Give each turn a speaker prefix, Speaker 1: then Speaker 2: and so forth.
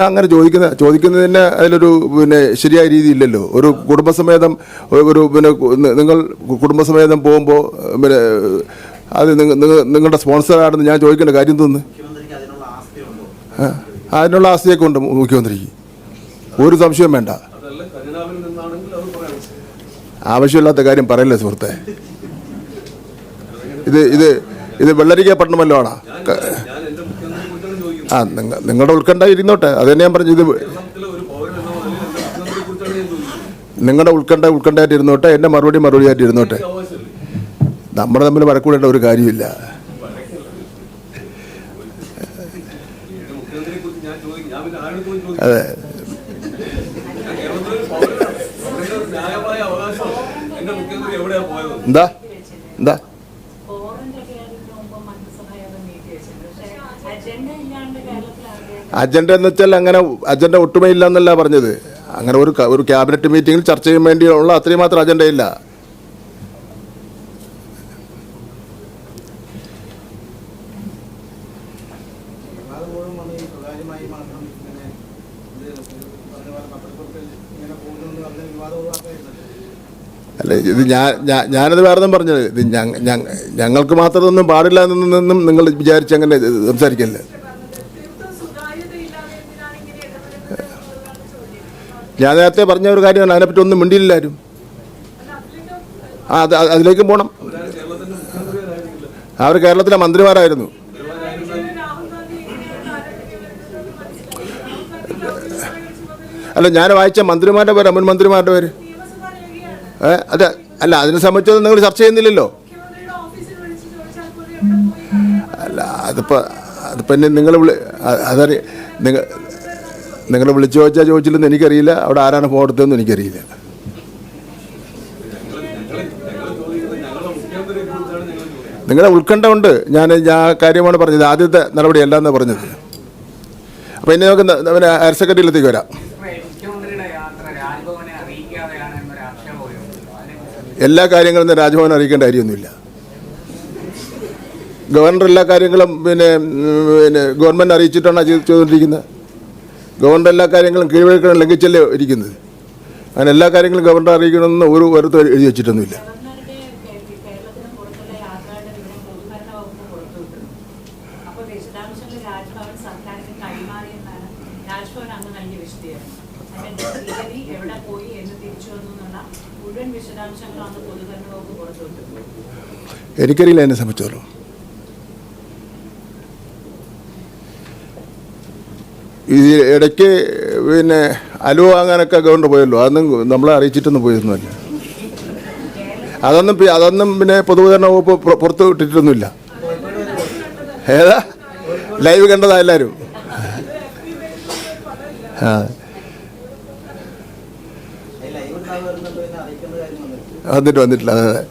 Speaker 1: അങ്ങനെ ചോദിക്കുന്നതിന് അതിലൊരു ശരിയായ രീതി ഇല്ലല്ലോ. ഒരു കുടുംബസമേതം നിങ്ങൾ കുടുംബസമേതം പോകുമ്പോൾ അത് നിങ്ങളുടെ സ്പോൺസർ ആണെന്ന് ഞാൻ ചോദിക്കേണ്ട കാര്യം തോന്നുന്നു. അതിനുള്ള ആസ്തിയൊക്കെ ഉണ്ട് മുഖ്യമന്ത്രിക്ക്, ഒരു സംശയവും വേണ്ട. ആവശ്യമില്ലാത്ത കാര്യം പറയല്ലേ സുഹൃത്തെ. ഇത് വെള്ളരിക്കപ്പട്ടണമല്ലോ ആണോ? നിങ്ങളുടെ ഉത്കണ്ഠ ഇരുന്നോട്ടെ, അത് തന്നെ ഞാൻ പറഞ്ഞു. ഇത് നിങ്ങളുടെ ഉത്കണ്ഠയായിട്ട് ഇരുന്നോട്ടെ, എൻ്റെ മറുപടിയായിട്ട് ഇരുന്നോട്ടെ. നമ്മൾ തമ്മിൽ വഴക്കൂടേണ്ട ഒരു കാര്യമില്ല. അതെ, എന്താ അജണ്ട എന്ന് വെച്ചാൽ അങ്ങനെ അജണ്ട ഒട്ടുമയില്ല എന്നല്ല പറഞ്ഞത്. അങ്ങനെ ഒരു ക്യാബിനറ്റ് മീറ്റിംഗിൽ ചർച്ച ചെയ്യാൻ വേണ്ടിയുള്ള അത്രയും മാത്രം അജണ്ടയില്ല. അല്ല, ഇത് ഞാനത് വേറെ പറഞ്ഞത്. ഇത് ഞങ്ങൾക്ക് മാത്രമൊന്നും പാടില്ല എന്നൊന്നും നിങ്ങൾ വിചാരിച്ചങ്ങനെ സംസാരിക്കല്ലേ. ഞാൻ നേരത്തെ പറഞ്ഞ ഒരു കാര്യമാണ്, അതിനെപ്പറ്റി ഒന്നും മിണ്ടിയില്ലാരും. അതിലേക്കും പോകണം. അവർ കേരളത്തിലെ മന്ത്രിമാരായിരുന്നു. അല്ല, ഞാൻ വായിച്ച മന്ത്രിമാരുടെ പേര്, മുൻ മന്ത്രിമാരുടെ പേര്. അതെ, അല്ല, അതിനെ സംബന്ധിച്ചത് നിങ്ങൾ ചർച്ച ചെയ്യുന്നില്ലല്ലോ. അല്ല, അതിപ്പോൾ നിങ്ങൾ വിളിച്ചു ചോദിച്ചില്ലെന്ന് എനിക്കറിയില്ല. അവിടെ ആരാണ് ഫോൺ എടുത്തതെന്ന് എനിക്കറിയില്ല. നിങ്ങളുടെ ഉത്കണ്ഠ ഉണ്ട്. ഞാൻ കാര്യമാണ് പറഞ്ഞത്. ആദ്യത്തെ നടപടിയല്ല എന്നാണ് പറഞ്ഞത്. അപ്പോൾ ഇനി നമുക്ക് ഹയർ സെക്കൻഡറിയിലേക്ക് വരാം. എല്ലാ കാര്യങ്ങളും രാജ്ഭവനെ അറിയിക്കേണ്ട കാര്യമൊന്നുമില്ല. ഗവർണർ എല്ലാ കാര്യങ്ങളും ഗവൺമെൻറ് അറിയിച്ചിട്ടാണ് ചെയ്തുകൊണ്ടിരിക്കുന്നത്. ഗവർണർ എല്ലാ കാര്യങ്ങളും കീഴ്വഴക്കണം ലംഘിച്ചല്ലേ ഇരിക്കുന്നത്. അങ്ങനെ എല്ലാ കാര്യങ്ങളും ഗവർണർ അറിയിക്കണമെന്ന് ഒരു വരുത്തം എഴുതി വെച്ചിട്ടൊന്നുമില്ല. എനിക്കറിയില്ല എന്നെ സംബന്ധിച്ചോളൂ. ഈ ഇടയ്ക്ക് അലു വാങ്ങാനൊക്കെ ഗവർണർ പോയല്ലോ. അതൊന്നും നമ്മളെ അറിയിച്ചിട്ടൊന്നും പോയിരുന്നില്ല. അതൊന്നും പൊതുവിതരണ വകുപ്പ് പുറത്ത് വിട്ടിട്ടൊന്നുമില്ല. ഏതാ ലൈവ് കണ്ടതാ എല്ലാവരും. വന്നിട്ടില്ല. അതെ.